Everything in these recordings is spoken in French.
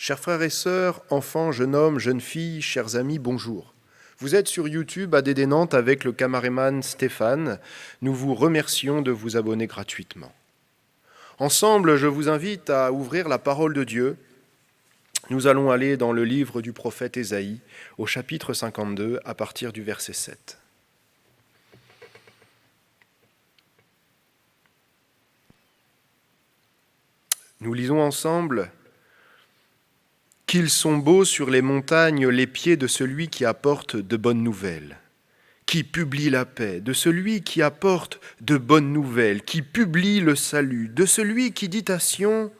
Chers frères et sœurs, enfants, jeunes hommes, jeunes filles, chers amis, bonjour. Vous êtes sur YouTube à Dédé Nantes avec le caméraman Stéphane. Nous vous remercions de vous abonner gratuitement. Ensemble, je vous invite à ouvrir la parole de Dieu. Nous allons aller dans le livre du prophète Ésaïe, au chapitre 52, à partir du verset 7. Nous lisons ensemble « Qu'ils sont beaux sur les montagnes les pieds de celui qui apporte de bonnes nouvelles, qui publie la paix, de celui qui apporte de bonnes nouvelles, qui publie le salut, de celui qui dit à Sion,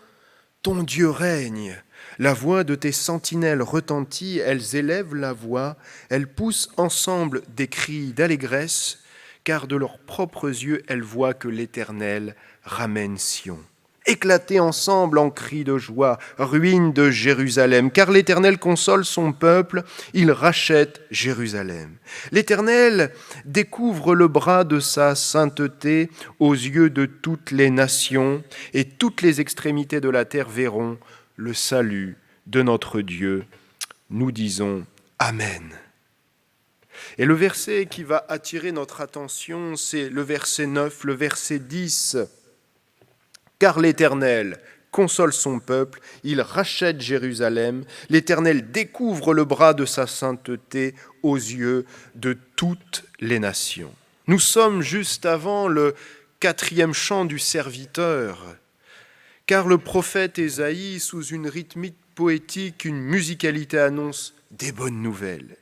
ton Dieu règne. La voix de tes sentinelles retentit, elles élèvent la voix, elles poussent ensemble des cris d'allégresse, car de leurs propres yeux elles voient que l'Éternel ramène Sion. Éclatez ensemble en cris de joie, ruines de Jérusalem, car l'Éternel console son peuple, il rachète Jérusalem. L'Éternel découvre le bras de sa sainteté aux yeux de toutes les nations, et toutes les extrémités de la terre verront le salut de notre Dieu. Nous disons Amen. Et le verset qui va attirer notre attention, c'est le verset 9, le verset 10. Car l'Éternel console son peuple, il rachète Jérusalem, l'Éternel découvre le bras de sa sainteté aux yeux de toutes les nations. Nous sommes juste avant le 4e chant du serviteur, car le prophète Ésaïe, sous une rythmique poétique, une musicalité, annonce des bonnes nouvelles.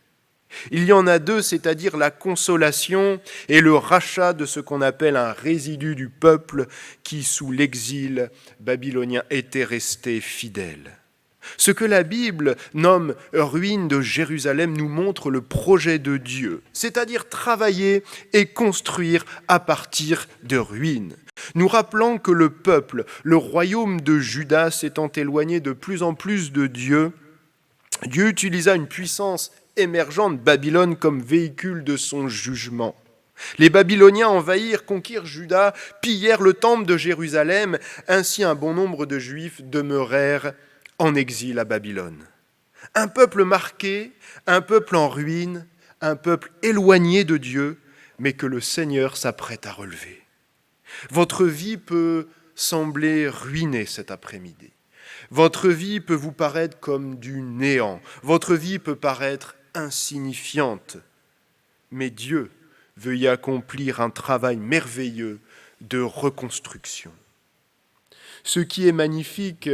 Il y en a deux, c'est-à-dire la consolation et le rachat de ce qu'on appelle un résidu du peuple qui, sous l'exil babylonien, était resté fidèle. Ce que la Bible nomme ruine de Jérusalem nous montre le projet de Dieu, c'est-à-dire travailler et construire à partir de ruines. Nous rappelons que le peuple, le royaume de Juda s'étant éloigné de plus en plus de Dieu, Dieu utilisa une puissance émergente Babylone comme véhicule de son jugement. Les Babyloniens envahirent, conquirent Juda, pillèrent le temple de Jérusalem, ainsi un bon nombre de Juifs demeurèrent en exil à Babylone. Un peuple marqué, un peuple en ruine, un peuple éloigné de Dieu, mais que le Seigneur s'apprête à relever. Votre vie peut sembler ruinée cet après-midi. Votre vie peut vous paraître comme du néant. Votre vie peut paraître insignifiante. Mais Dieu veut y accomplir un travail merveilleux de reconstruction. Ce qui est magnifique,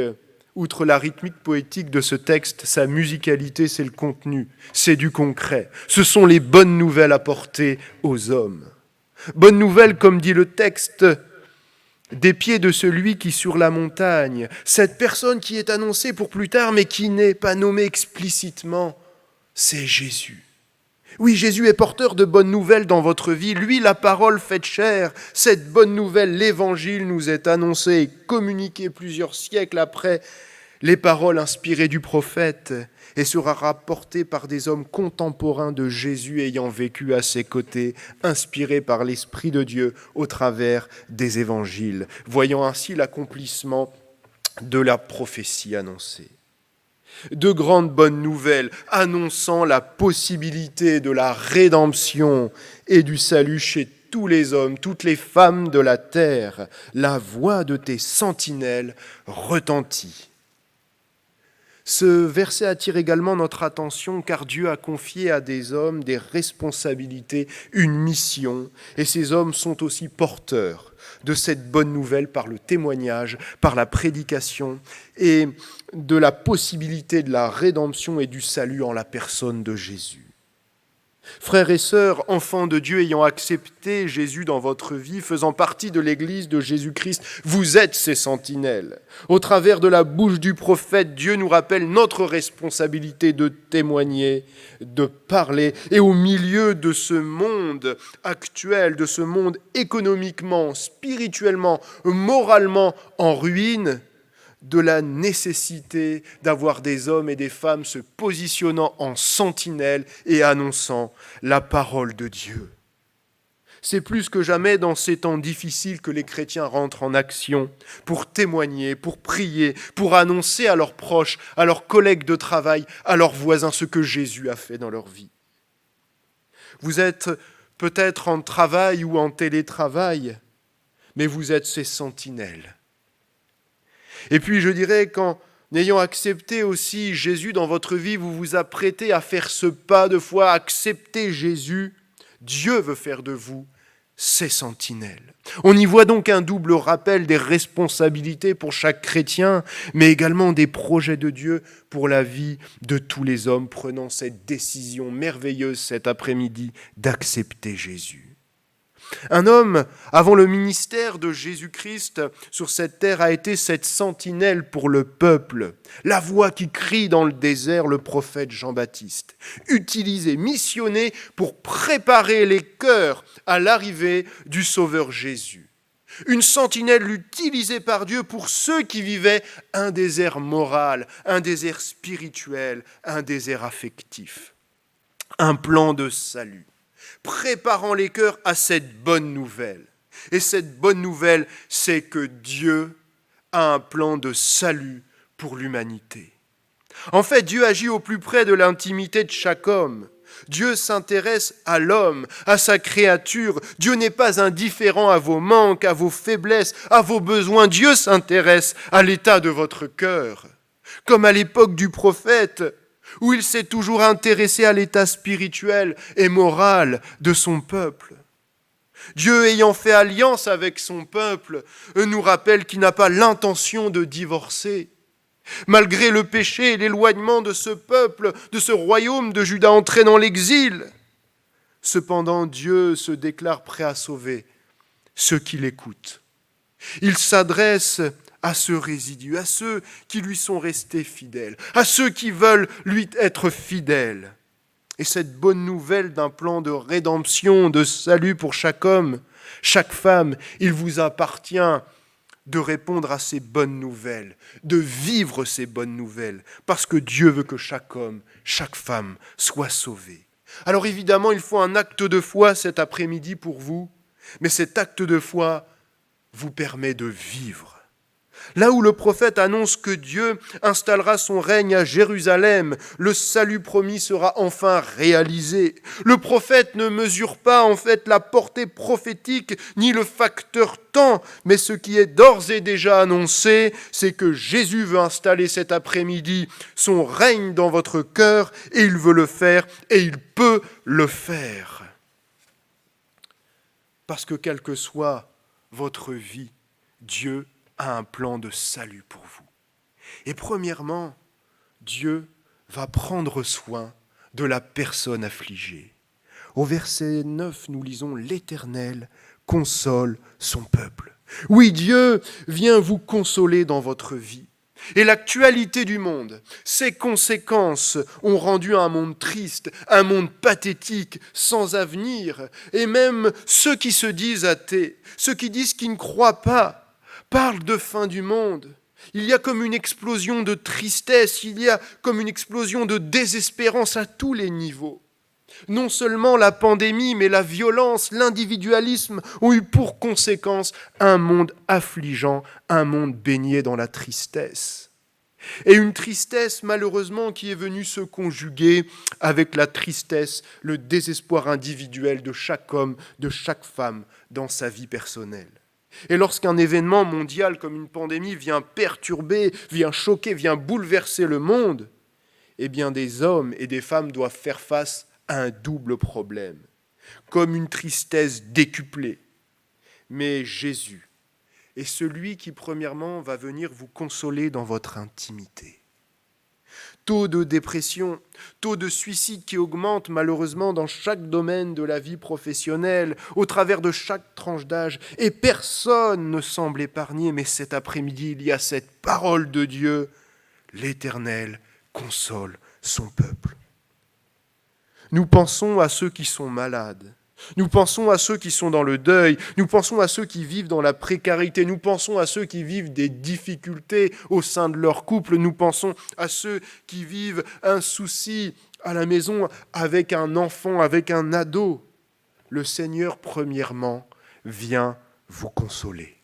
outre la rythmique poétique de ce texte, sa musicalité, c'est le contenu, c'est du concret. Ce sont les bonnes nouvelles apportées aux hommes. Bonnes nouvelles, comme dit le texte, des pieds de celui qui sur la montagne, cette personne qui est annoncée pour plus tard, mais qui n'est pas nommée explicitement, c'est Jésus. Oui, Jésus est porteur de bonnes nouvelles dans votre vie. Lui, la parole faite chair, cette bonne nouvelle, l'évangile nous est annoncé et communiqué plusieurs siècles après les paroles inspirées du prophète et sera rapporté par des hommes contemporains de Jésus ayant vécu à ses côtés, inspirés par l'Esprit de Dieu au travers des évangiles, voyant ainsi l'accomplissement de la prophétie annoncée. De grandes bonnes nouvelles annonçant la possibilité de la rédemption et du salut chez tous les hommes, toutes les femmes de la terre. La voix de tes sentinelles retentit. Ce verset attire également notre attention car Dieu a confié à des hommes des responsabilités, une mission, et ces hommes sont aussi porteurs de cette bonne nouvelle par le témoignage, par la prédication et de la possibilité de la rédemption et du salut en la personne de Jésus. Frères et sœurs, enfants de Dieu ayant accepté Jésus dans votre vie, faisant partie de l'Église de Jésus-Christ, vous êtes ces sentinelles. Au travers de la bouche du prophète, Dieu nous rappelle notre responsabilité de témoigner, de parler. Et au milieu de ce monde actuel, de ce monde économiquement, spirituellement, moralement en ruine, de la nécessité d'avoir des hommes et des femmes se positionnant en sentinelles et annonçant la parole de Dieu. C'est plus que jamais dans ces temps difficiles que les chrétiens rentrent en action pour témoigner, pour prier, pour annoncer à leurs proches, à leurs collègues de travail, à leurs voisins ce que Jésus a fait dans leur vie. Vous êtes peut-être en travail ou en télétravail, mais vous êtes ces sentinelles. Et puis je dirais qu'en ayant accepté aussi Jésus dans votre vie, vous vous apprêtez à faire ce pas de foi, accepter Jésus. Dieu veut faire de vous ses sentinelles. On y voit donc un double rappel des responsabilités pour chaque chrétien, mais également des projets de Dieu pour la vie de tous les hommes, prenant cette décision merveilleuse cet après-midi d'accepter Jésus. Un homme, avant le ministère de Jésus-Christ sur cette terre, a été cette sentinelle pour le peuple, la voix qui crie dans le désert, le prophète Jean-Baptiste, utilisé, missionné pour préparer les cœurs à l'arrivée du Sauveur Jésus. Une sentinelle utilisée par Dieu pour ceux qui vivaient un désert moral, un désert spirituel, un désert affectif. Un plan de salut, préparant les cœurs à cette bonne nouvelle. Et cette bonne nouvelle, c'est que Dieu a un plan de salut pour l'humanité. En fait, Dieu agit au plus près de l'intimité de chaque homme. Dieu s'intéresse à l'homme, à sa créature. Dieu n'est pas indifférent à vos manques, à vos faiblesses, à vos besoins. Dieu s'intéresse à l'état de votre cœur. Comme à l'époque du prophète, où il s'est toujours intéressé à l'état spirituel et moral de son peuple. Dieu, ayant fait alliance avec son peuple, nous rappelle qu'il n'a pas l'intention de divorcer. Malgré le péché et l'éloignement de ce peuple, de ce royaume de Juda entré dans l'exil, cependant Dieu se déclare prêt à sauver ceux qui l'écoutent. Il s'adresse à ce résidu, à ceux qui lui sont restés fidèles, à ceux qui veulent lui être fidèles. Et cette bonne nouvelle d'un plan de rédemption, de salut pour chaque homme, chaque femme, il vous appartient de répondre à ces bonnes nouvelles, de vivre ces bonnes nouvelles, parce que Dieu veut que chaque homme, chaque femme soit sauvé. Alors évidemment, il faut un acte de foi cet après-midi pour vous, mais cet acte de foi vous permet de vivre. Là où le prophète annonce que Dieu installera son règne à Jérusalem, le salut promis sera enfin réalisé. Le prophète ne mesure pas en fait la portée prophétique ni le facteur temps, mais ce qui est d'ores et déjà annoncé, c'est que Jésus veut installer cet après-midi son règne dans votre cœur et il veut le faire et il peut le faire. Parce que quelle que soit votre vie, Dieu a un plan de salut pour vous. Et premièrement, Dieu va prendre soin de la personne affligée. Au verset 9, nous lisons « L'Éternel console son peuple ». Oui, Dieu vient vous consoler dans votre vie. Et l'actualité du monde, ses conséquences ont rendu un monde triste, un monde pathétique, sans avenir. Et même ceux qui se disent athées, ceux qui disent qu'ils ne croient pas, parle de fin du monde. Il y a comme une explosion de tristesse, il y a comme une explosion de désespérance à tous les niveaux. Non seulement la pandémie, mais la violence, l'individualisme ont eu pour conséquence un monde affligeant, un monde baigné dans la tristesse. Et une tristesse malheureusement qui est venue se conjuguer avec la tristesse, le désespoir individuel de chaque homme, de chaque femme dans sa vie personnelle. Et lorsqu'un événement mondial comme une pandémie vient perturber, vient choquer, vient bouleverser le monde, eh bien des hommes et des femmes doivent faire face à un double problème, comme une tristesse décuplée. Mais Jésus est celui qui, premièrement, va venir vous consoler dans votre intimité. Taux de dépression, taux de suicide qui augmente malheureusement dans chaque domaine de la vie professionnelle, au travers de chaque tranche d'âge, et personne ne semble épargné, mais cet après-midi, il y a cette parole de Dieu, l'Éternel console son peuple. Nous pensons à ceux qui sont malades. Nous pensons à ceux qui sont dans le deuil, nous pensons à ceux qui vivent dans la précarité, nous pensons à ceux qui vivent des difficultés au sein de leur couple, nous pensons à ceux qui vivent un souci à la maison avec un enfant, avec un ado. le Seigneur, premièrement, vient vous consoler.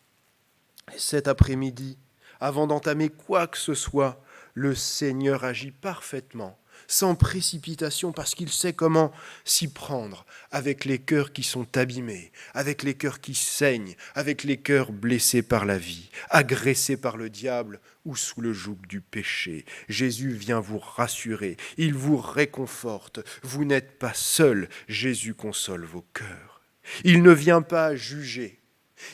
Et cet après-midi, avant d'entamer quoi que ce soit, le Seigneur agit parfaitement, sans précipitation, parce qu'il sait comment s'y prendre avec les cœurs qui sont abîmés, avec les cœurs qui saignent, avec les cœurs blessés par la vie, agressés par le diable ou sous le joug du péché. Jésus vient vous rassurer, il vous réconforte. Vous n'êtes pas seul, Jésus console vos cœurs. Il ne vient pas juger.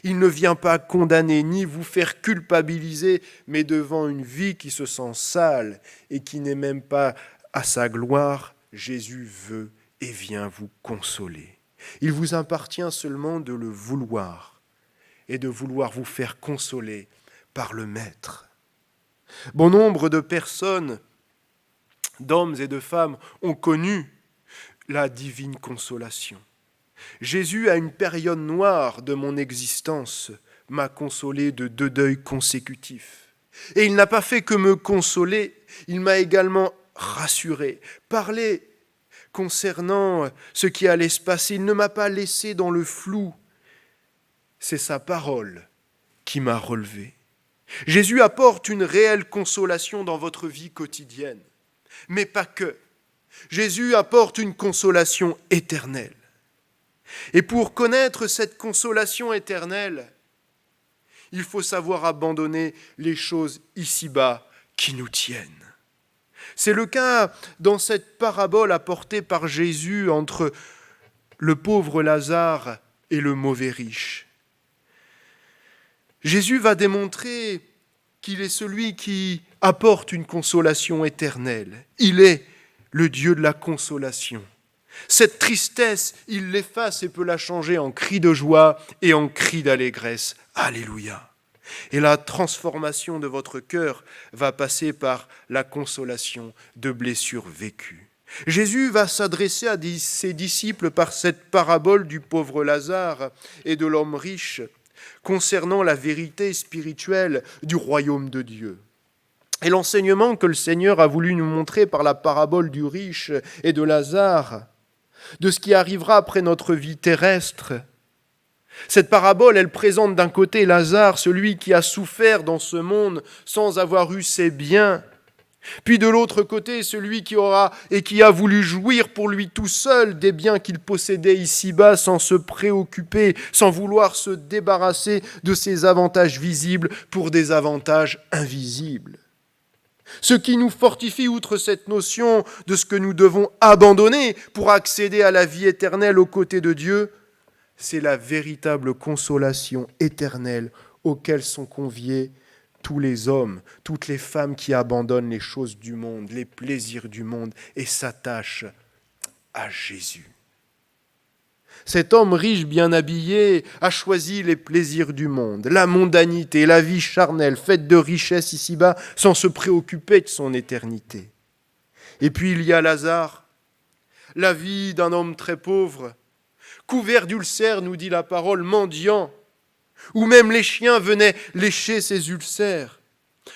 Il ne vient pas condamner ni vous faire culpabiliser, mais devant une vie qui se sent sale et qui n'est même pas à sa gloire, Jésus veut et vient vous consoler. Il vous appartient seulement de le vouloir et de vouloir vous faire consoler par le Maître. Bon nombre de personnes, d'hommes et de femmes, ont connu la divine consolation. Jésus, à une période noire de mon existence, m'a consolé de 2 deuils consécutifs. Et il n'a pas fait que me consoler, il m'a également rassuré, parlé concernant ce qui allait se passer. Il ne m'a pas laissé dans le flou. C'est sa parole qui m'a relevé. Jésus apporte une réelle consolation dans votre vie quotidienne, mais pas que. Jésus apporte une consolation éternelle. Et pour connaître cette consolation éternelle, il faut savoir abandonner les choses ici-bas qui nous tiennent. C'est le cas dans cette parabole apportée par Jésus entre le pauvre Lazare et le mauvais riche. Jésus va démontrer qu'il est celui qui apporte une consolation éternelle. Il est le Dieu de la consolation. Cette tristesse, il l'efface et peut la changer en cri de joie et en cri d'allégresse. Alléluia. Et la transformation de votre cœur va passer par la consolation de blessures vécues. Jésus va s'adresser à ses disciples par cette parabole du pauvre Lazare et de l'homme riche concernant la vérité spirituelle du royaume de Dieu. Et l'enseignement que le Seigneur a voulu nous montrer par la parabole du riche et de Lazare, de ce qui arrivera après notre vie terrestre. Cette parabole, elle présente d'un côté Lazare, celui qui a souffert dans ce monde sans avoir eu ses biens, puis de l'autre côté, celui qui aura et qui a voulu jouir pour lui tout seul des biens qu'il possédait ici-bas sans se préoccuper, sans vouloir se débarrasser de ses avantages visibles pour des avantages invisibles. Ce qui nous fortifie, outre cette notion de ce que nous devons abandonner pour accéder à la vie éternelle aux côtés de Dieu, c'est la véritable consolation éternelle auquel sont conviés tous les hommes, toutes les femmes qui abandonnent les choses du monde, les plaisirs du monde et s'attachent à Jésus. Cet homme riche, bien habillé, a choisi les plaisirs du monde, la mondanité, la vie charnelle, faite de richesses ici-bas, sans se préoccuper de son éternité. Et puis il y a Lazare, la vie d'un homme très pauvre, couvert d'ulcères, nous dit la parole, mendiant, où même les chiens venaient lécher ses ulcères.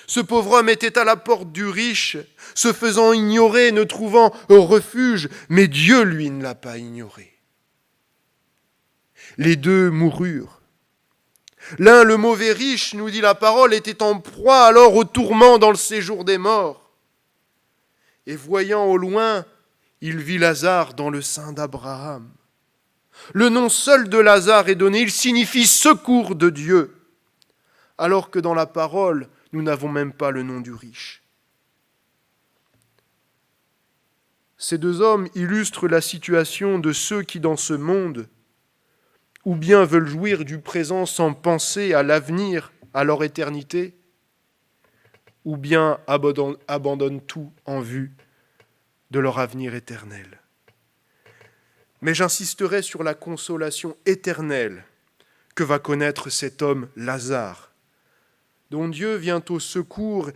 Ce pauvre homme était à la porte du riche, se faisant ignorer, ne trouvant refuge, mais Dieu, lui, ne l'a pas ignoré. Les deux moururent. L'un, le mauvais riche, nous dit la parole, était en proie alors au tourment dans le séjour des morts. Et voyant au loin, il vit Lazare dans le sein d'Abraham. Le nom seul de Lazare est donné, il signifie secours de Dieu, alors que dans la parole, nous n'avons même pas le nom du riche. Ces deux hommes illustrent la situation de ceux qui, dans ce monde, ou bien veulent jouir du présent sans penser à l'avenir, à leur éternité, ou bien abandonnent tout en vue de leur avenir éternel. Mais j'insisterai sur la consolation éternelle que va connaître cet homme Lazare, dont Dieu vient au secours,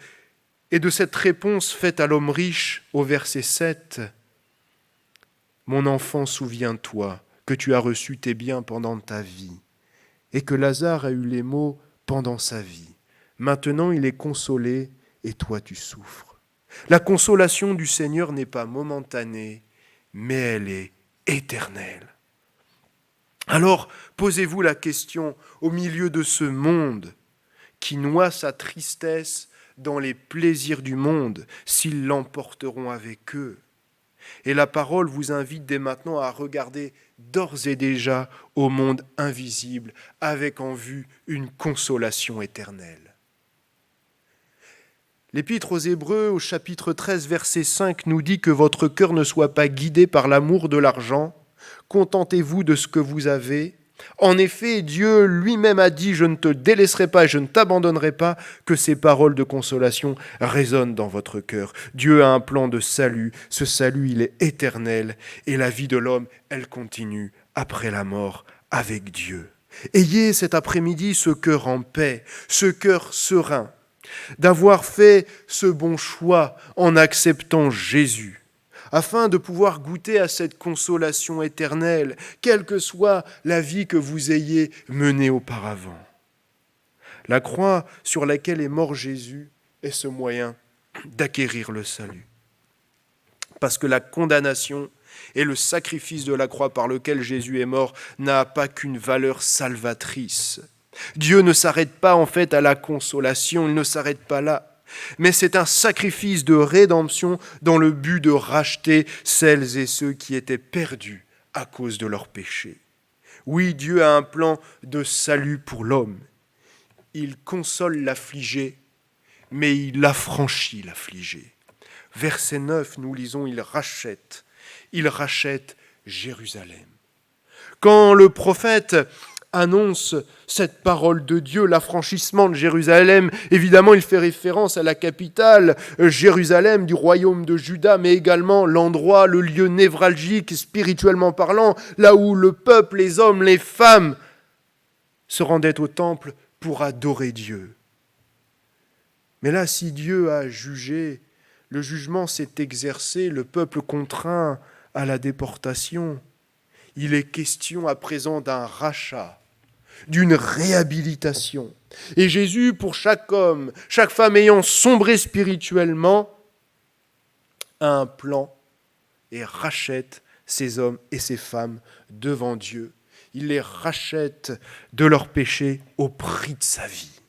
et de cette réponse faite à l'homme riche au verset 7. « Mon enfant, souviens-toi que tu as reçu tes biens pendant ta vie, et que Lazare a eu les maux pendant sa vie. Maintenant il est consolé, et toi tu souffres. La consolation du Seigneur n'est pas momentanée, mais elle est éternelle. » Alors, posez-vous la question, au milieu de ce monde qui noie sa tristesse dans les plaisirs du monde, s'ils l'emporteront avec eux. Et la parole vous invite dès maintenant à regarder d'ores et déjà au monde invisible, avec en vue une consolation éternelle. L'Épître aux Hébreux, au chapitre 13, verset 5, nous dit que votre cœur ne soit pas guidé par l'amour de l'argent. Contentez-vous de ce que vous avez. En effet, Dieu lui-même a dit « Je ne te délaisserai pas et je ne t'abandonnerai pas », que ces paroles de consolation résonnent dans votre cœur. Dieu a un plan de salut. Ce salut, il est éternel. Et la vie de l'homme, elle continue après la mort avec Dieu. Ayez cet après-midi ce cœur en paix, ce cœur serein, d'avoir fait ce bon choix en acceptant Jésus, afin de pouvoir goûter à cette consolation éternelle, quelle que soit la vie que vous ayez menée auparavant. La croix sur laquelle est mort Jésus est ce moyen d'acquérir le salut. Parce que la condamnation et le sacrifice de la croix par lequel Jésus est mort n'a pas qu'une valeur salvatrice. Dieu ne s'arrête pas en fait à la consolation, il ne s'arrête pas là. Mais c'est un sacrifice de rédemption dans le but de racheter celles et ceux qui étaient perdus à cause de leurs péchés. Oui, Dieu a un plan de salut pour l'homme. Il console l'affligé, mais il affranchit l'affligé. Verset 9, nous lisons, il rachète Jérusalem. Quand le prophète annonce cette parole de Dieu, l'affranchissement de Jérusalem, évidemment il fait référence à la capitale, Jérusalem du royaume de Juda, mais également l'endroit, le lieu névralgique, spirituellement parlant, là où le peuple, les hommes, les femmes se rendaient au temple pour adorer Dieu. Mais là, si Dieu a jugé, le jugement s'est exercé, le peuple contraint à la déportation. Il est question à présent d'un rachat, d'une réhabilitation. Et Jésus, pour chaque homme, chaque femme ayant sombré spirituellement, a un plan et rachète ces hommes et ces femmes devant Dieu. Il les rachète de leurs péchés au prix de sa vie.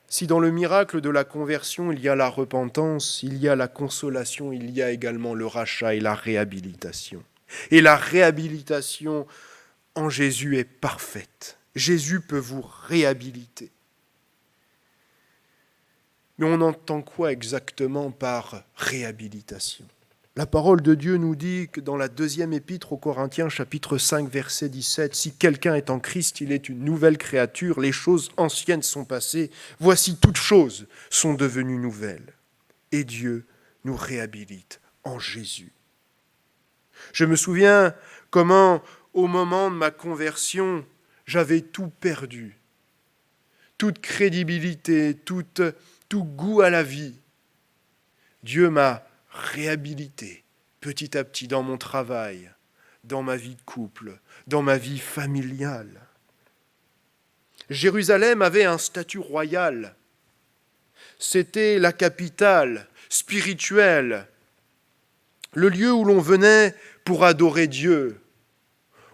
Si dans le miracle de la conversion, il y a la repentance, il y a la consolation, il y a également le rachat et la réhabilitation. Et la réhabilitation en Jésus est parfaite. Jésus peut vous réhabiliter. Mais on entend quoi exactement par réhabilitation ? La parole de Dieu nous dit que dans la deuxième épître aux Corinthiens, chapitre 5, verset 17, « Si quelqu'un est en Christ, il est une nouvelle créature, les choses anciennes sont passées, voici toutes choses sont devenues nouvelles. » Et Dieu nous réhabilite en Jésus. Je me souviens comment, au moment de ma conversion, j'avais tout perdu. Toute crédibilité, tout goût à la vie. Dieu m'a réhabilité petit à petit dans mon travail, dans ma vie de couple, dans ma vie familiale. Jérusalem avait un statut royal. C'était la capitale spirituelle, le lieu où l'on venait pour adorer Dieu.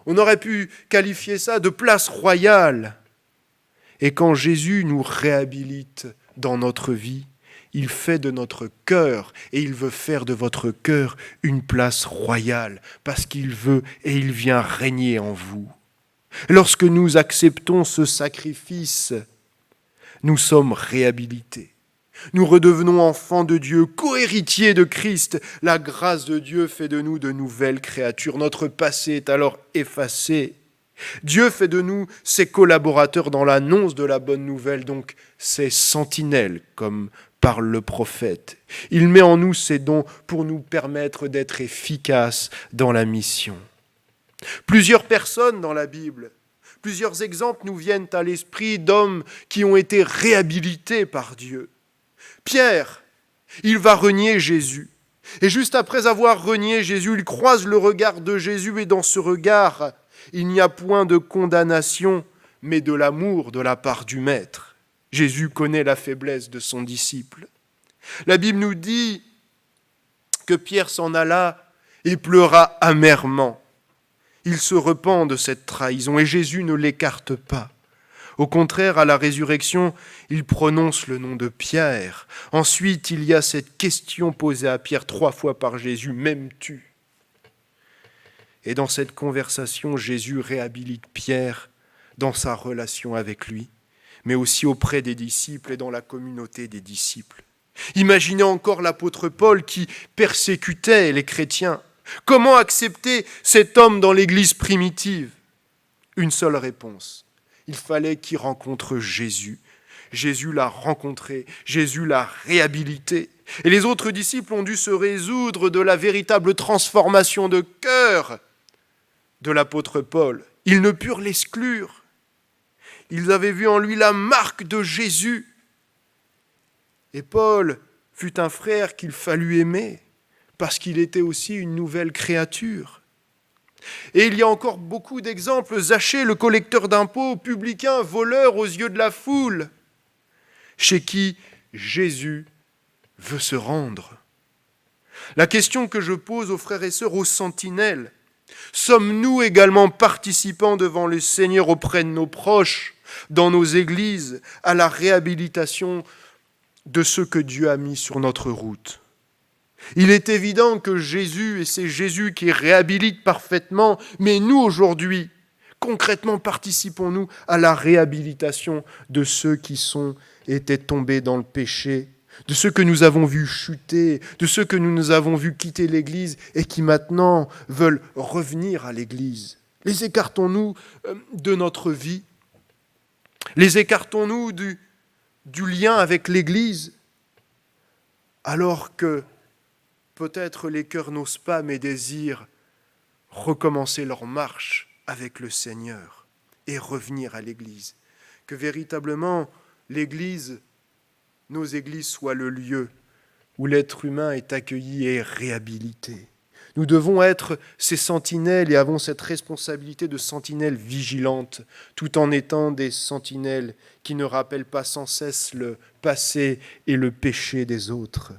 On aurait pu qualifier ça de place royale. Et quand Jésus nous réhabilite dans notre vie, il fait de notre cœur et il veut faire de votre cœur une place royale parce qu'il veut et il vient régner en vous. Lorsque nous acceptons ce sacrifice, nous sommes réhabilités. Nous redevenons enfants de Dieu, co-héritiers de Christ. La grâce de Dieu fait de nous de nouvelles créatures. Notre passé est alors effacé. Dieu fait de nous ses collaborateurs dans l'annonce de la bonne nouvelle, donc ses sentinelles, comme parle le prophète. Il met en nous ses dons pour nous permettre d'être efficaces dans la mission. Plusieurs personnes dans la Bible, plusieurs exemples nous viennent à l'esprit d'hommes qui ont été réhabilités par Dieu. Pierre, il va renier Jésus. Et juste après avoir renié Jésus, il croise le regard de Jésus et dans ce regard, il n'y a point de condamnation, mais de l'amour de la part du Maître. Jésus connaît la faiblesse de son disciple. La Bible nous dit que Pierre s'en alla et pleura amèrement. Il se repent de cette trahison et Jésus ne l'écarte pas. Au contraire, à la résurrection, il prononce le nom de Pierre. Ensuite, il y a cette question posée à Pierre 3 fois par Jésus, « M'aimes-tu » ? Et dans cette conversation, Jésus réhabilite Pierre dans sa relation avec lui, mais aussi auprès des disciples et dans la communauté des disciples. Imaginez encore l'apôtre Paul qui persécutait les chrétiens. Comment accepter cet homme dans l'Église primitive ? Une seule réponse. Il fallait qu'il rencontre Jésus. Jésus l'a rencontré, Jésus l'a réhabilité. Et les autres disciples ont dû se résoudre de la véritable transformation de cœur de l'apôtre Paul. Ils ne purent l'exclure. Ils avaient vu en lui la marque de Jésus. Et Paul fut un frère qu'il fallut aimer, parce qu'il était aussi une nouvelle créature. Et il y a encore beaucoup d'exemples. Zachée, le collecteur d'impôts, publicain, voleur aux yeux de la foule, chez qui Jésus veut se rendre. La question que je pose aux frères et sœurs, aux sentinelles, sommes-nous également participants devant le Seigneur auprès de nos proches, dans nos églises, à la réhabilitation de ceux que Dieu a mis sur notre route ? Il est évident que Jésus, et c'est Jésus qui réhabilite parfaitement, mais nous aujourd'hui, concrètement, participons-nous à la réhabilitation de ceux qui étaient tombés dans le péché, de ceux que nous avons vus chuter, de ceux que nous avons vus quitter l'Église et qui maintenant veulent revenir à l'Église. Les écartons-nous de notre vie ? Les écartons-nous du lien avec l'Église ? Alors que peut-être les cœurs n'osent pas, mais désirent recommencer leur marche avec le Seigneur et revenir à l'Église. Que véritablement l'Église, nos églises soient le lieu où l'être humain est accueilli et réhabilité. Nous devons être ces sentinelles et avons cette responsabilité de sentinelles vigilantes, tout en étant des sentinelles qui ne rappellent pas sans cesse le passé et le péché des autres.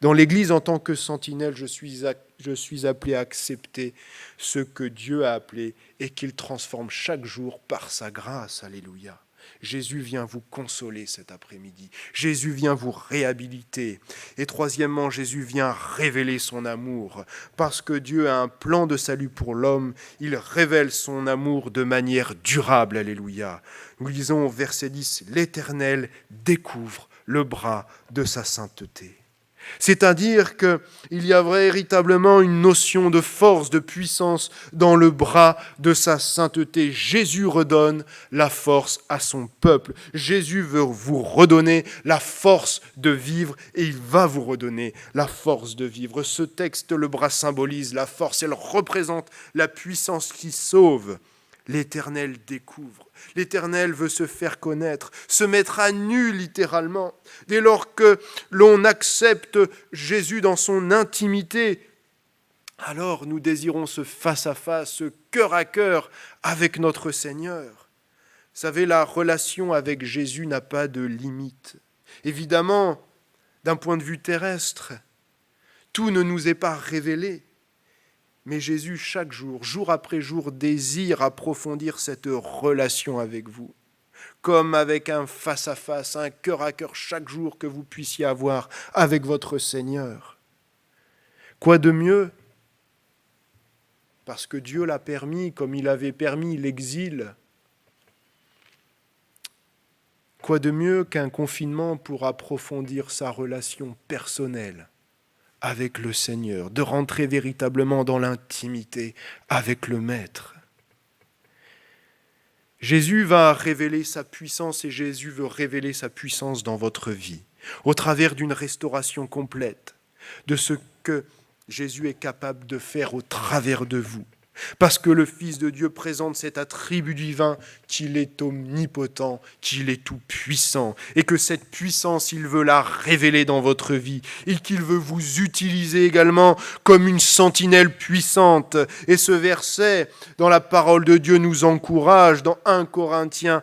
Dans l'Église, en tant que sentinelle, je suis appelé à accepter ce que Dieu a appelé et qu'il transforme chaque jour par sa grâce. Alléluia. Jésus vient vous consoler cet après-midi. Jésus vient vous réhabiliter. Et troisièmement, Jésus vient révéler son amour. Parce que Dieu a un plan de salut pour l'homme, il révèle son amour de manière durable. Alléluia. Nous lisons au verset 10, « L'Éternel découvre le bras de sa sainteté ». C'est-à-dire qu'il y a véritablement une notion de force, de puissance dans le bras de sa sainteté. Jésus redonne la force à son peuple. Jésus veut vous redonner la force de vivre et il va vous redonner la force de vivre. Ce texte, le bras symbolise la force, elle représente la puissance qui sauve. L'Éternel découvre. L'Éternel veut se faire connaître, se mettre à nu littéralement. Dès lors que l'on accepte Jésus dans son intimité, alors nous désirons ce face-à-face, ce cœur à cœur avec notre Seigneur. Vous savez, la relation avec Jésus n'a pas de limite. Évidemment, d'un point de vue terrestre, tout ne nous est pas révélé. Mais Jésus, chaque jour, jour après jour, désire approfondir cette relation avec vous. Comme avec un face-à-face, un cœur à cœur chaque jour que vous puissiez avoir avec votre Seigneur. Quoi de mieux ? Parce que Dieu l'a permis, comme il avait permis l'exil. Quoi de mieux qu'un confinement pour approfondir sa relation personnelle avec le Seigneur, de rentrer véritablement dans l'intimité avec le Maître. Jésus va révéler sa puissance et Jésus veut révéler sa puissance dans votre vie, au travers d'une restauration complète de ce que Jésus est capable de faire au travers de vous. Parce que le Fils de Dieu présente cet attribut divin qu'il est omnipotent, qu'il est tout-puissant, et que cette puissance, il veut la révéler dans votre vie, et qu'il veut vous utiliser également comme une sentinelle puissante. Et ce verset, dans la parole de Dieu, nous encourage, dans 1 Corinthiens,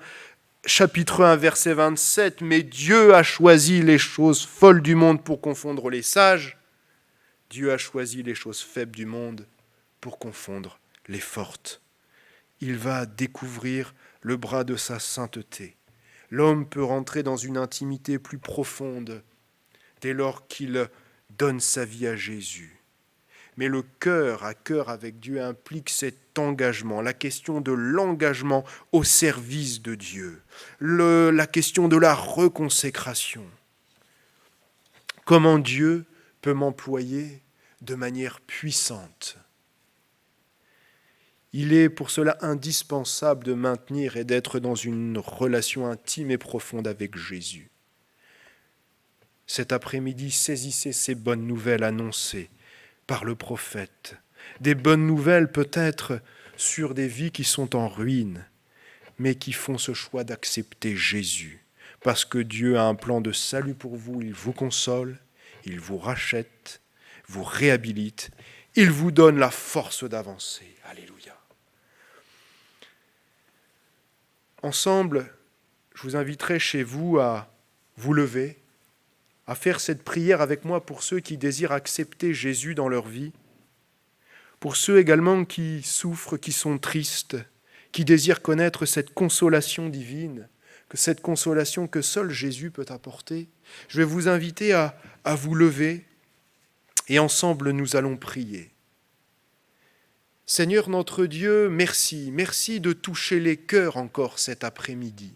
chapitre 1, verset 27, « Mais Dieu a choisi les choses folles du monde pour confondre les sages. Dieu a choisi les choses faibles du monde pour confondre les fortes. Il va découvrir le bras de sa sainteté. L'homme peut rentrer dans une intimité plus profonde dès lors qu'il donne sa vie à Jésus. Mais le cœur à cœur avec Dieu implique cet engagement, la question de l'engagement au service de Dieu, la question de la reconsécration. Comment Dieu peut m'employer de manière puissante? Il est pour cela indispensable de maintenir et d'être dans une relation intime et profonde avec Jésus. Cet après-midi, saisissez ces bonnes nouvelles annoncées par le prophète. Des bonnes nouvelles peut-être sur des vies qui sont en ruine, mais qui font ce choix d'accepter Jésus. Parce que Dieu a un plan de salut pour vous, il vous console, il vous rachète, vous réhabilite, il vous donne la force d'avancer. Alléluia. Ensemble, je vous inviterai chez vous à vous lever, à faire cette prière avec moi pour ceux qui désirent accepter Jésus dans leur vie, pour ceux également qui souffrent, qui sont tristes, qui désirent connaître cette consolation divine, que cette consolation que seul Jésus peut apporter. Je vais vous inviter à vous lever et ensemble nous allons prier. Seigneur notre Dieu, merci de toucher les cœurs encore cet après-midi.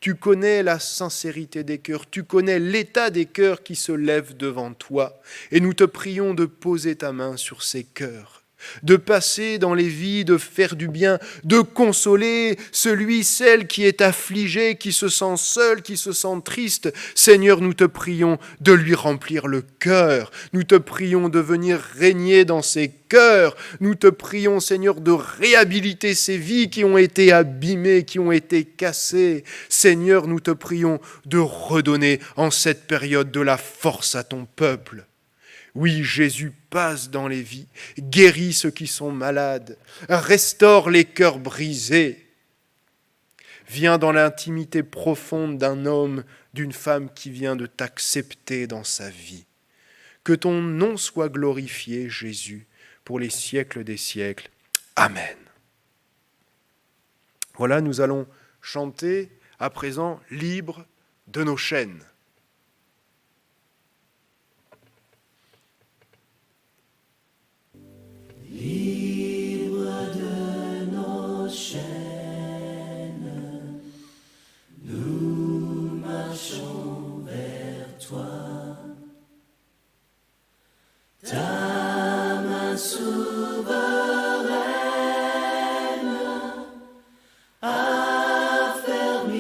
Tu connais la sincérité des cœurs, tu connais l'état des cœurs qui se lèvent devant toi. Et nous te prions de poser ta main sur ces cœurs, de passer dans les vies, de faire du bien, de consoler celle qui est affligé, qui se sent seul, qui se sent triste. Seigneur, nous te prions de lui remplir le cœur. Nous te prions de venir régner dans ses cœurs. Nous te prions, Seigneur, de réhabiliter ces vies qui ont été abîmées, qui ont été cassées. Seigneur, nous te prions de redonner en cette période de la force à ton peuple. Oui, Jésus passe dans les vies, guérit ceux qui sont malades, restaure les cœurs brisés. Viens dans l'intimité profonde d'un homme, d'une femme qui vient de t'accepter dans sa vie. Que ton nom soit glorifié, Jésus, pour les siècles des siècles. Amen. Voilà, nous allons chanter à présent libres de nos chaînes. Libre de nos chaînes, nous marchons vers toi. Ta main souveraine affermit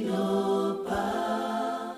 nos pas.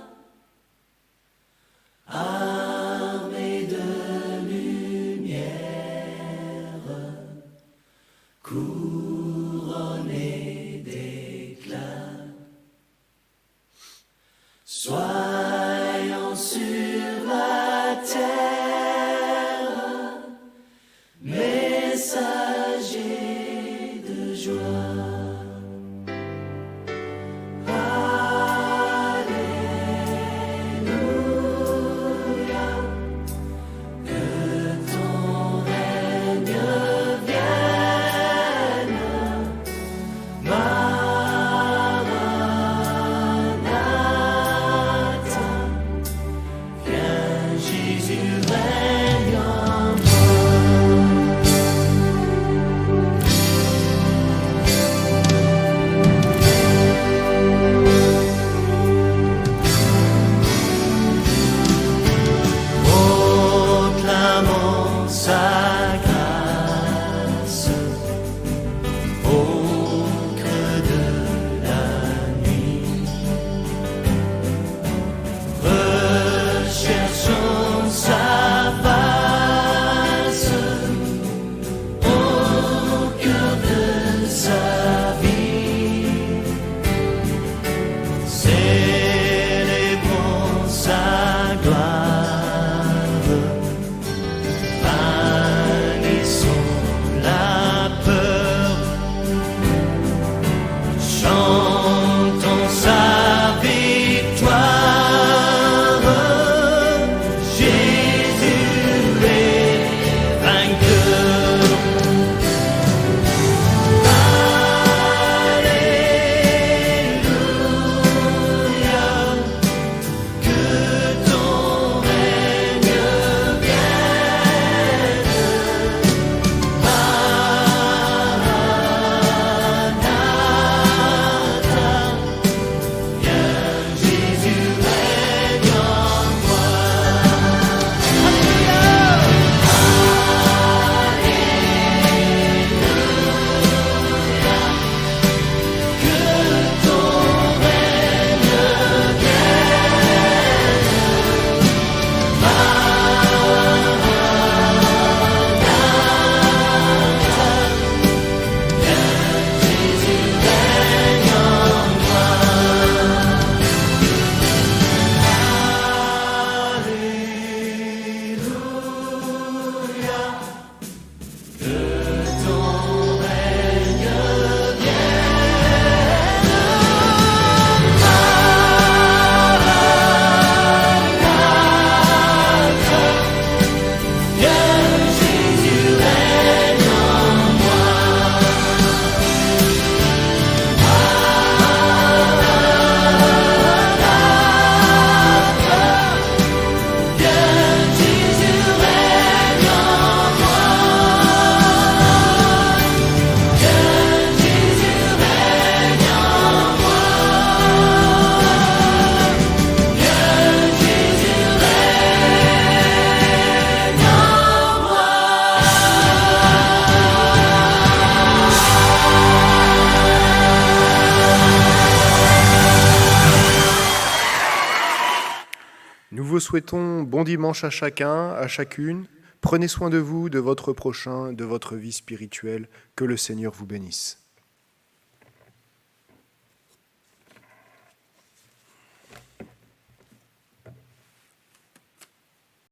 vous souhaitons bon dimanche à chacun, à chacune. Prenez soin de vous, de votre prochain, de votre vie spirituelle. Que le Seigneur vous bénisse.